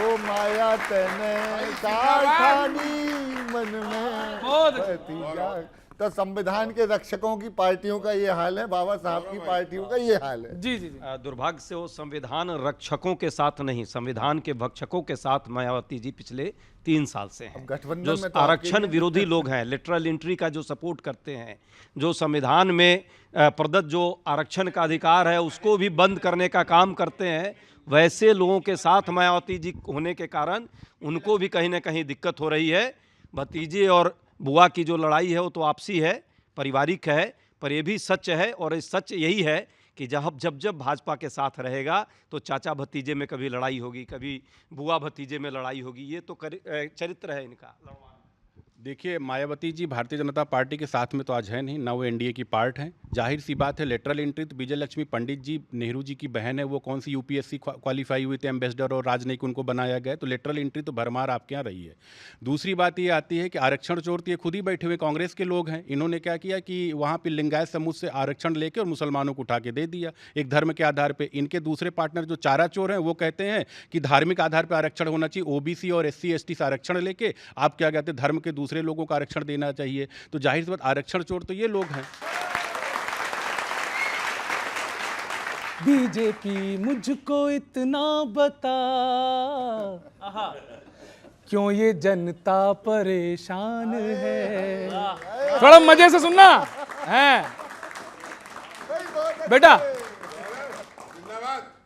ओ माया तेने काठानी मन में, भतीजा। तो संविधान के रक्षकों की पार्टियों का ये हाल है, बाबा साहब की पार्टियों का ये हाल है। जी जी जी। दुर्भाग्य से वो संविधान रक्षकों के साथ नहीं, संविधान के भक्षकों के साथ मायावती जी पिछले 3 साल से हैं। गठबंधन जो में तो आरक्षण विरोधी लोग हैं, लिटरल एंट्री का जो सपोर्ट करते हैं, जो संविधान में प्रदत्त जो आरक्षण का अधिकार है उसको भी बंद करने का काम करते हैं, वैसे लोगों के साथ मायावती जी होने के कारण उनको भी कहीं ना कहीं दिक्कत हो रही है। भतीजे और बुआ की जो लड़ाई है वो तो आपसी है, पारिवारिक है, पर ये भी सच है, और ये सच यही है कि जब भाजपा के साथ रहेगा तो चाचा भतीजे में कभी लड़ाई होगी, कभी बुआ भतीजे में लड़ाई होगी। ये तो चरित्र है इनका। देखिए, मायावती जी भारतीय जनता पार्टी के साथ में तो आज है नहीं, ना वो एनडीए की पार्ट हैं। जाहिर सी बात है, लेटरल एंट्री तो विजय लक्ष्मी पंडित जी, नेहरू जी की बहन है, वो कौन सी यूपीएससी क्वालिफाई हुई थे, एम्बेसडर और राजनयिक उनको बनाया गया, तो लेटरल एंट्री तो भरमार आपके यहाँ रही है। दूसरी बात ये आती है कि आरक्षण चोर तो ये खुद ही बैठे हुए कांग्रेस के लोग हैं। इन्होंने क्या किया कि वहाँ पर लिंगायत समूह से आरक्षण लेके और मुसलमानों को उठा के दे दिया एक धर्म के आधार पर। इनके दूसरे पार्टनर जो चारा चोर हैं वो कहते हैं कि धार्मिक आधार पर आरक्षण होना चाहिए, ओबीसी और SC ST से आरक्षण लेके आप क्या कहते हैं धर्म के दूसरे लोगों को आरक्षण देना चाहिए। तो जाहिर सी बात आरक्षण चोर तो ये लोग हैं। बीजेपी मुझको इतना बता, क्यों ये जनता परेशान है। थोड़ा मजे से सुनना है बेटा।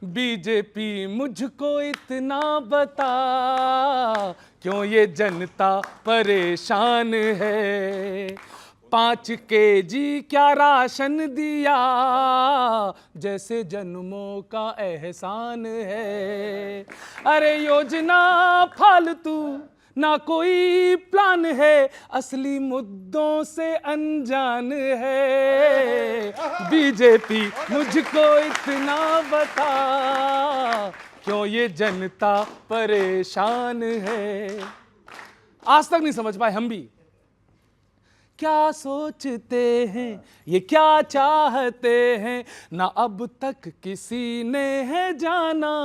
बीजेपी मुझको इतना बता, क्यों ये जनता परेशान है। 5 kg क्या राशन दिया, जैसे जन्मों का एहसान है। अरे योजना फालतू ना कोई प्लान है, असली मुद्दों से अनजान है। बीजेपी मुझको इतना बता, क्यों ये जनता परेशान है। आज तक नहीं समझ पाए हम भी, क्या सोचते हैं ये, क्या चाहते हैं, ना अब तक किसी ने है जाना।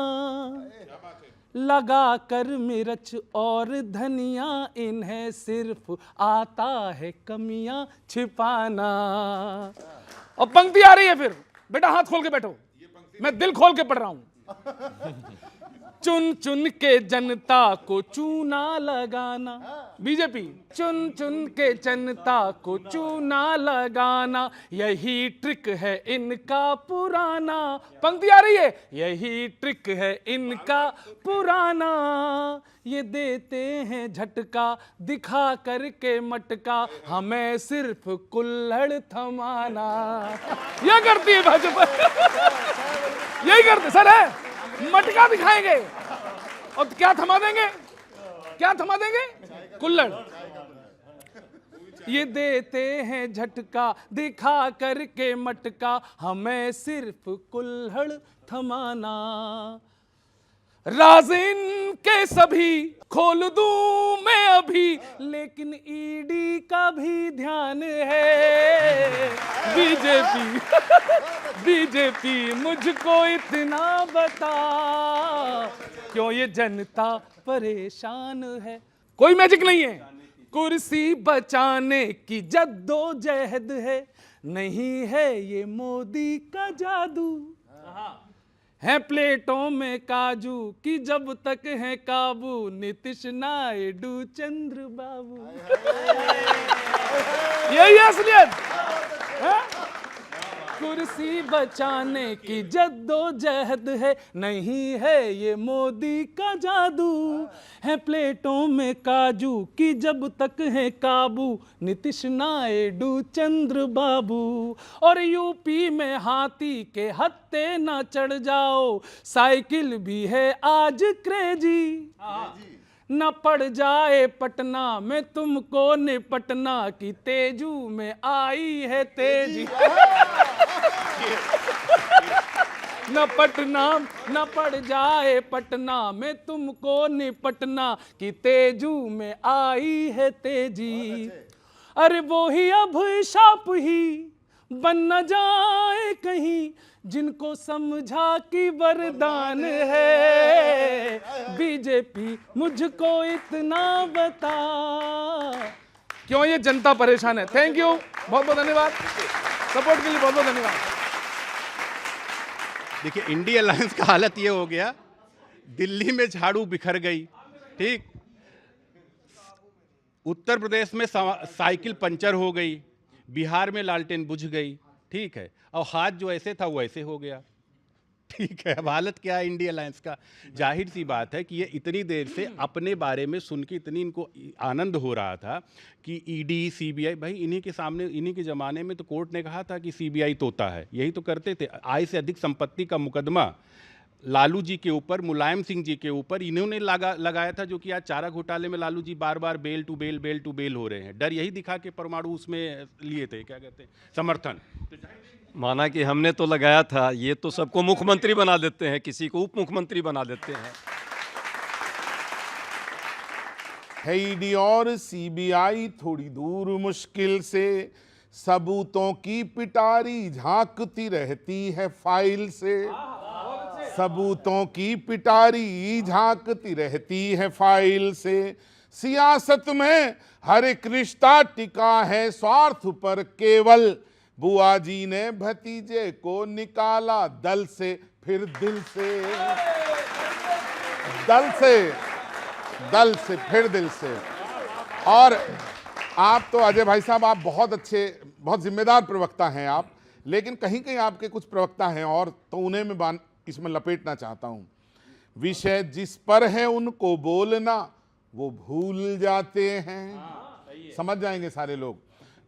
लगा कर मिर्च और धनिया, इन्हें सिर्फ आता है कमियां छिपाना। और पंक्ति आ रही है फिर, बेटा हाथ खोल के बैठो, मैं दिल खोल के पढ़ रहा हूं। चुन चुन के जनता को चूना लगाना, बीजेपी चुन चुन के जनता को चूना लगाना, यही ट्रिक है इनका पुराना। पंक्ति आ रही है, यही ट्रिक है इनका पुराना। ये देते हैं झटका दिखा करके मटका, हमें सिर्फ कुल्हड़ थमाना। यह करती है भाजपा, यही करते सर है, मटका दिखाएंगे और क्या थमा देंगे, क्या थमा देंगे, कुल्हड़। ये देते हैं झटका दिखा करके मटका, हमें सिर्फ कुल्हड़ थमाना। राज इनके सभी खोल दूं मैं अभी, लेकिन ईडी का भी ध्यान है। बीजेपी बीजेपी मुझको इतना बता, क्यों ये जनता परेशान है। कोई मैजिक नहीं है, कुर्सी बचाने की जद्दोजहद है, नहीं है ये मोदी का जादू। है प्लेटों में काजू की जब तक है काबू, नीतीश नायडू चंद्र बाबू। यही है असलियत है? कुर्सी बचाने की जद्दोजहद है, नहीं है ये मोदी का जादू। है प्लेटों में काजू की जब तक है काबू, नीतीश नायडू चंद्र बाबू। और यूपी में हाथी के हत्थे ना चढ़ जाओ, साइकिल भी है आज क्रेजी। न पड़ जाए पटना में तुमको निपटना, की तेजू में आई है तेजी। न पड़ जाए पटना में तुमको निपटना, की तेजू में आई है तेजी। अरे वो ही अब शाप ही बन न जाए कहीं, जिनको समझा कि वरदान है। बीजेपी मुझको इतना बता, क्यों ये जनता परेशान है। थैंक यू, बहुत बहुत धन्यवाद, सपोर्ट के लिए बहुत बहुत धन्यवाद। देखिए, इंडिया अलायंस का हालत ये हो गया, दिल्ली में झाड़ू बिखर गई, ठीक, उत्तर प्रदेश में साइकिल पंचर हो गई, बिहार में लालटेन बुझ गई, ठीक है, और हाथ जो ऐसे था वो ऐसे हो गया, ठीक है। अब हालत क्या है इंडिया अलायंस का। जाहिर सी बात है कि ये इतनी देर से अपने बारे में सुन के इतनी इनको आनंद हो रहा था कि ईडी सीबीआई, भाई इन्हीं के सामने, इन्हीं के ज़माने में तो कोर्ट ने कहा था कि सीबीआई तोता है, यही तो करते थे। आय से अधिक संपत्ति का मुकदमा लालू जी के ऊपर, मुलायम सिंह जी के ऊपर इन्होंने लगाया था, जो कि आज चारा घोटाले में लालू जी बार बार बेल टू बेल हो रहे हैं। डर यही दिखा के परमाणु उसमें लिए थे, क्या कहते हैं, समर्थन। माना कि हमने तो लगाया था, ये तो सबको मुख्यमंत्री बना देते हैं, किसी को उप मुख्यमंत्री बना देते हैं। है ईडी और सीबीआई थोड़ी दूर मुश्किल से, सबूतों की पिटारी झांकती रहती है फाइल से। सबूतों की पिटारी झांकती रहती है फाइल से। सियासत में हर एक रिश्ता टिका है स्वार्थ पर केवल, बुआ जी ने भतीजे को निकाला दल से फिर दिल से, दल से फिर दिल से। और आप तो अजय भाई साहब, आप बहुत अच्छे, बहुत जिम्मेदार प्रवक्ता हैं आप, लेकिन कहीं कहीं आपके कुछ प्रवक्ता हैं और, तो उन्हें मैं इसमें लपेटना चाहता हूं। विषय जिस पर है उनको बोलना वो भूल जाते हैं। समझ जाएंगे सारे लोग।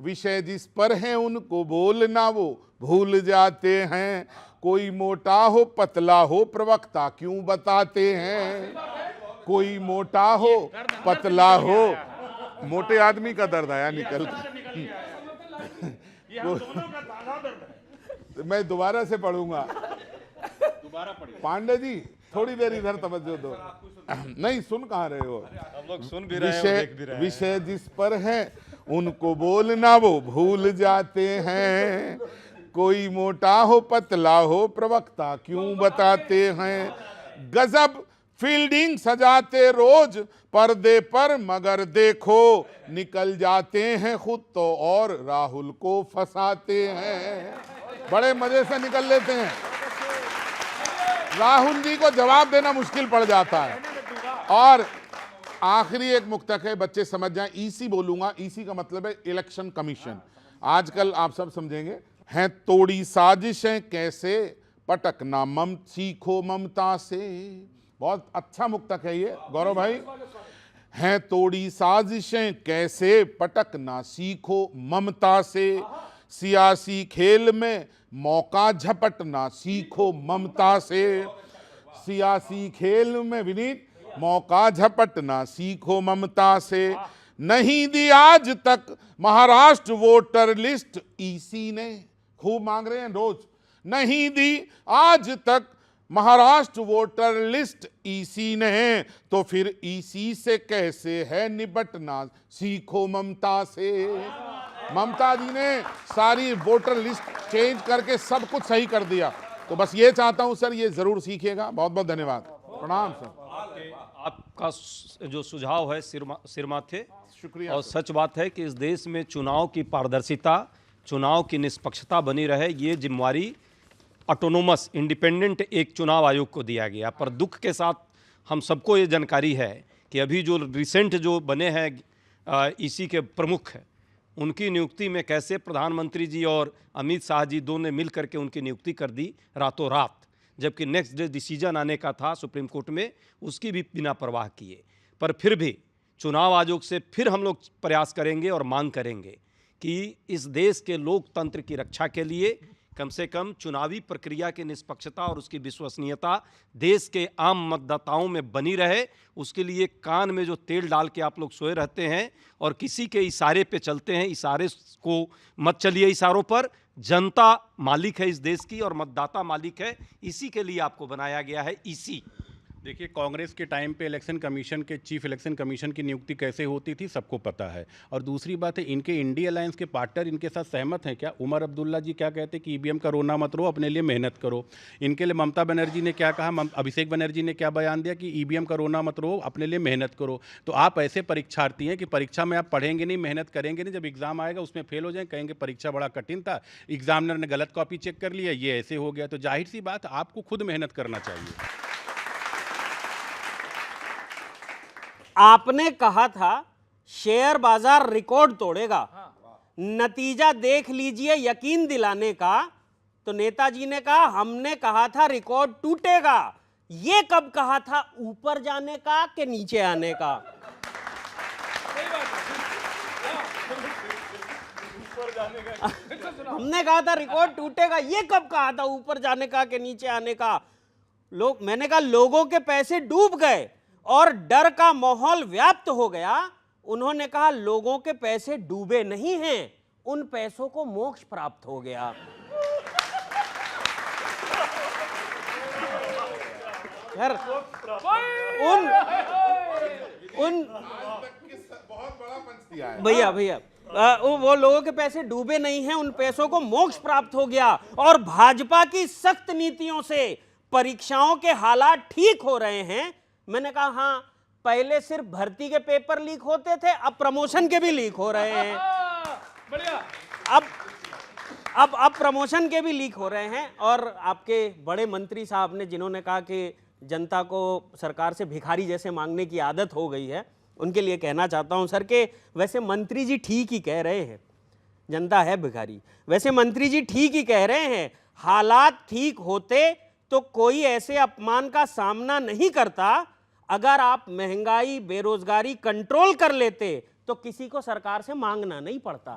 विषय जिस पर है उनको बोलना वो भूल जाते हैं। कोई मोटा हो पतला हो प्रवक्ता क्यों बताते हैं। कोई मोटा हो पतला हो, मोटे आदमी का दर्द आया निकल मैं दोबारा से पढ़ूंगा। पांडे जी थोड़ी देर इधर तवज्जो दो। नहीं, सुन कहाँ रहे हो? हम लोग सुन भी रहे हैं और देख भी रहे हैं। विषय जिस पर है उनको बोलना वो भूल जाते हैं। कोई मोटा हो पतला हो प्रवक्ता क्यों बताते हैं। गजब फील्डिंग सजाते रोज पर्दे पर, मगर देखो निकल जाते हैं खुद तो और राहुल को फंसाते हैं। बड़े मजे से निकल लेते हैं। राहुल जी को जवाब देना मुश्किल पड़ जाता है। और आखिरी एक मुक्तक है, बच्चे समझ जाएं, ईसी बोलूंगा। ईसी का मतलब है इलेक्शन कमीशन। आजकल आप सब समझेंगे। हैं तोड़ी साजिशें कैसे पटकना सीखो ममता से। बहुत अच्छा मुक्तक है ये गौरव भाई। हैं तोड़ी साजिशें कैसे पटकना सीखो ममता से। सियासी खेल में मौका झपटना सीखो ममता से। सियासी खेल में विनीत मौका झपटना सीखो ममता से। नहीं दी आज तक महाराष्ट्र वोटर लिस्ट ईसी ने, खूब मांग रहे हैं रोज। नहीं दी आज तक महाराष्ट्र वोटर लिस्ट ईसी ने, तो फिर ईसी से कैसे है निपटना सीखो ममता से। ममता जी ने सारी वोटर लिस्ट चेंज करके सब कुछ सही कर दिया। तो बस ये चाहता हूं सर, ये जरूर सीखिएगा। बहुत बहुत धन्यवाद, प्रणाम सर। आपका जो सुझाव है सिर माथे, शुक्रिया। और सच बात है कि इस देश में चुनाव की पारदर्शिता, चुनाव की निष्पक्षता बनी रहे, ये जिम्मेवारी ऑटोनोमस इंडिपेंडेंट एक चुनाव आयोग को दिया गया। पर दुख के साथ हम सबको ये जानकारी है कि अभी जो रिसेंट जो बने हैं ईसी के प्रमुख हैं, उनकी नियुक्ति में कैसे प्रधानमंत्री जी और अमित शाह जी दोनों ने मिल करके उनकी नियुक्ति कर दी रातों रात, जबकि नेक्स्ट डे डिसीजन आने का था सुप्रीम कोर्ट में, उसकी भी बिना परवाह किए। पर फिर भी चुनाव आयोग से फिर हम लोग प्रयास करेंगे और मांग करेंगे कि इस देश के लोकतंत्र की रक्षा के लिए कम से कम चुनावी प्रक्रिया की निष्पक्षता और उसकी विश्वसनीयता देश के आम मतदाताओं में बनी रहे। उसके लिए कान में जो तेल डाल के आप लोग सोए रहते हैं और किसी के इशारे पे चलते हैं, इशारे को मत चलिए। इशारों पर जनता मालिक है इस देश की और मतदाता मालिक है। इसी के लिए आपको बनाया गया है ईसी। देखिए, कांग्रेस के टाइम पे इलेक्शन कमीशन के चीफ इलेक्शन कमीशन की नियुक्ति कैसे होती थी सबको पता है। और दूसरी बात है, इनके इंडिया अलायंस के पार्टनर इनके साथ सहमत हैं क्या? उमर अब्दुल्ला जी क्या कहते हैं कि ईवीएम का रोना मत रो, अपने लिए मेहनत करो। इनके लिए ममता बनर्जी ने क्या कहा, अभिषेक बनर्जी ने क्या बयान दिया कि ईवीएम का रोना मत रो, अपने लिए मेहनत करो। तो आप ऐसे परीक्षार्थी हैं कि परीक्षा में आप पढ़ेंगे नहीं, मेहनत करेंगे नहीं, जब एग्जाम आएगा उसमें फेल हो जाए, कहेंगे परीक्षा बड़ा कठिन था, एग्जामिनर ने गलत कॉपी चेक कर लिया, ये ऐसे हो गया। तो जाहिर सी बात, आपको खुद मेहनत करना चाहिए। आपने कहा था शेयर बाजार रिकॉर्ड तोड़ेगा, नतीजा देख लीजिए यकीन दिलाने का। तो नेताजी ने कहा हमने कहा था रिकॉर्ड टूटेगा। ये कब कहा था, ऊपर जाने का कि नीचे आने का? हमने कहा था रिकॉर्ड टूटेगा, ये कब कहा था, ऊपर जाने का कि नीचे आने का? मैंने कहा लोगों के पैसे डूब गए और डर का माहौल व्याप्त हो गया। उन्होंने कहा लोगों के पैसे डूबे नहीं हैं, उन पैसों को मोक्ष प्राप्त हो गया। यार उन बहुत बड़ा पंच दिया है भैया वो लोगों के पैसे डूबे नहीं हैं, उन पैसों को मोक्ष प्राप्त हो गया। और भाजपा की सख्त नीतियों से परीक्षाओं के हालात ठीक हो रहे हैं। मैंने कहा हाँ, पहले सिर्फ भर्ती के पेपर लीक होते थे, अब प्रमोशन के भी लीक हो रहे हैं। अब प्रमोशन के भी लीक हो रहे हैं और आपके बड़े मंत्री साहब ने जिन्होंने कहा कि जनता को सरकार से भिखारी जैसे मांगने की आदत हो गई है, उनके लिए कहना चाहता हूं सर कि वैसे मंत्री जी ठीक ही कह रहे हैं, जनता है भिखारी। वैसे मंत्री जी ठीक ही कह रहे हैं, हालात ठीक होते तो कोई ऐसे अपमान का सामना नहीं करता। अगर आप महंगाई बेरोजगारी कंट्रोल कर लेते तो किसी को सरकार से मांगना नहीं पड़ता।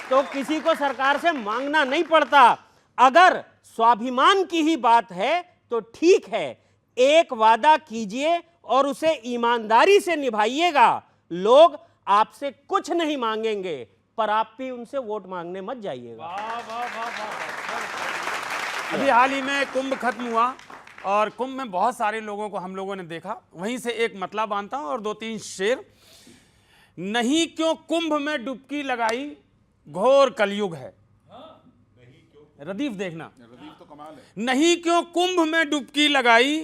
तो किसी को सरकार से मांगना नहीं पड़ता। अगर स्वाभिमान की ही बात है तो ठीक है, एक वादा कीजिए और उसे ईमानदारी से निभाइएगा। लोग आपसे कुछ नहीं मांगेंगे, पर आप भी उनसे वोट मांगने मत जाइएगा। अभी हाल ही में कुंभ खत्म हुआ और कुंभ में बहुत सारे लोगों को हम लोगों ने देखा। वहीं से एक मतलब बांधता हूं और 2-3 शेर। नहीं क्यों कुंभ में डुबकी लगाई, घोर कलयुग है। रदीफ देखना, नहीं क्यों कुंभ में डुबकी लगाई,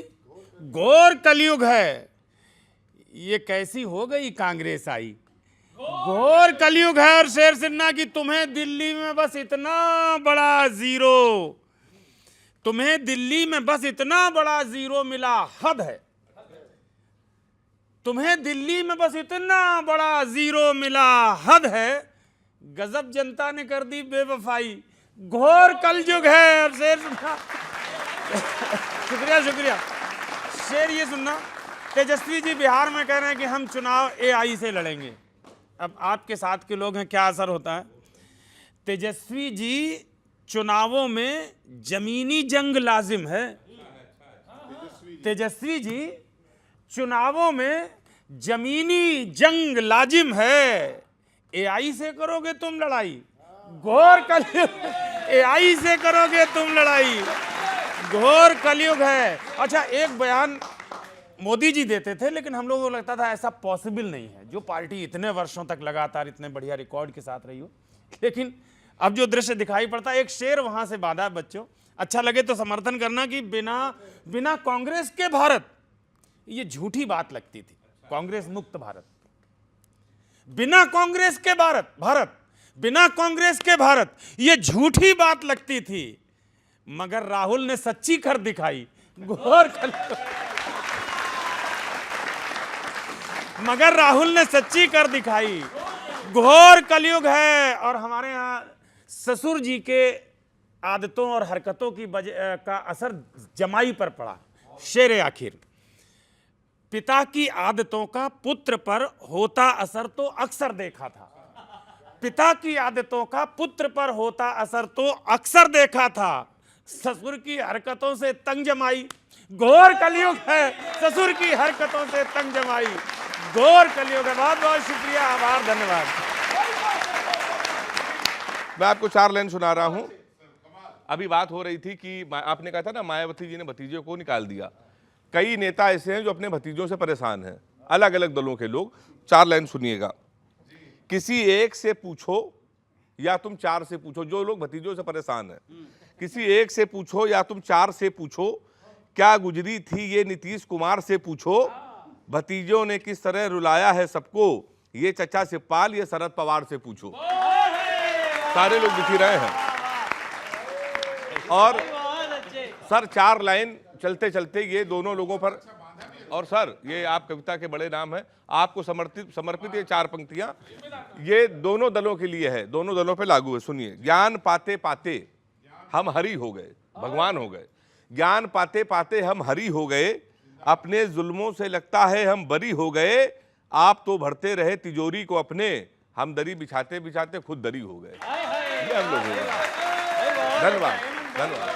घोर कलयुग है। ये कैसी हो गई कांग्रेस आई, घोर कलयुग है। और शेर सिन्हा की तुम्हें दिल्ली में बस इतना बड़ा जीरो, तुम्हें दिल्ली में बस इतना बड़ा जीरो मिला, हद है। तुम्हें दिल्ली में बस इतना बड़ा जीरो मिला, हद है। गजब जनता ने कर दी बेवफाई, घोर कलयुग है। और शेर सुनना, शुक्रिया शुक्रिया। शेर ये सुनना, तेजस्वी जी बिहार में कह रहे हैं कि हम चुनाव एआई से लड़ेंगे। अब आपके साथ के लोग हैं, क्या असर होता है? तेजस्वी जी चुनावों में जमीनी जंग लाजिम है। तेजस्वी जी चुनावों में जमीनी जंग लाजिम है। एआई से करोगे तुम लड़ाई, घोर कलयुग। एआई से करोगे तुम लड़ाई, घोर कलयुग है। अच्छा, एक बयान मोदी जी देते थे, लेकिन हम लोगों को लगता था ऐसा पॉसिबल नहीं है, जो पार्टी इतने वर्षों तक लगातार इतने बढ़िया रिकॉर्ड के साथ रही हो। लेकिन अब जो दृश्य दिखाई पड़ता है, एक शेर वहां से बांधा है बच्चों, अच्छा लगे तो समर्थन करना, कि बिना कांग्रेस के भारत, ये झूठी बात लगती थी, कांग्रेस मुक्त भारत। बिना कांग्रेस के भारत बिना कांग्रेस के भारत, ये झूठी बात लगती थी, मगर राहुल ने सच्ची कर दिखाई, घोर कलयुग। मगर राहुल ने सच्ची कर दिखाई, घोर कलयुग है। और हमारे यहाँ ससुर जी के आदतों और हरकतों की का असर जमाई पर पड़ा। शेर आखिर, पिता की आदतों का पुत्र पर होता असर तो अक्सर देखा था। पिता की आदतों का पुत्र पर होता असर तो अक्सर देखा था। ससुर की हरकतों से तंग जमाई, घोर कलयुग है। ससुर की हरकतों से तंग जमाई, घोर कलयुग है। बहुत बहुत शुक्रिया, आभार, धन्यवाद। मैं आपको 4 लाइन सुना रहा हूं। अभी बात हो रही थी कि आपने कहा था ना, मायावती जी ने भतीजे को निकाल दिया। कई नेता ऐसे हैं जो अपने भतीजों से परेशान हैं, अलग अलग दलों के लोग। 4 लाइन सुनिएगा। किसी एक से पूछो या तुम 4 से पूछो, जो लोग भतीजों से परेशान हैं, किसी एक से पूछो या तुम 4 से पूछो, क्या गुजरी थी ये नीतीश कुमार से पूछो, भतीजों ने किस तरह रुलाया है सबको, ये चचा शिवपाल ये शरद पवार से पूछो। सारे लोग दिख रहे हैं। और सर 4 लाइन चलते चलते ये दोनों लोगों पर, और सर ये आप कविता के बड़े नाम हैं, आपको समर्पित ये 4 पंक्तियां ये दोनों दलों के लिए है, दोनों दलों पे लागू है। सुनिए। ज्ञान पाते पाते हम हरि हो गए, भगवान हो गए। ज्ञान पाते पाते हम हरि हो गए, अपने जुल्मों से लगता है हम बरी हो गए। आप तो भरते रहे तिजोरी को अपने, हम दरी बिछाते बिछाते खुद दरी हो गए। ये हम लोग हो गए। धन्यवाद, धन्यवाद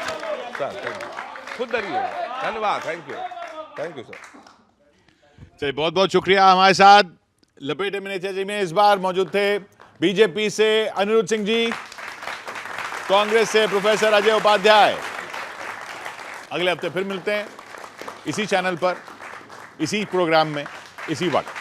सर, खुद दरी हो गए। धन्यवाद, थैंक यू सर। चलिए, बहुत बहुत शुक्रिया। हमारे साथ लपेटे में नेता जी में इस बार मौजूद थे बीजेपी से अनिरुद्ध सिंह जी, कांग्रेस से प्रोफेसर अजय उपाध्याय। अगले हफ्ते फिर मिलते हैं इसी चैनल पर, इसी प्रोग्राम में, इसी वक्त।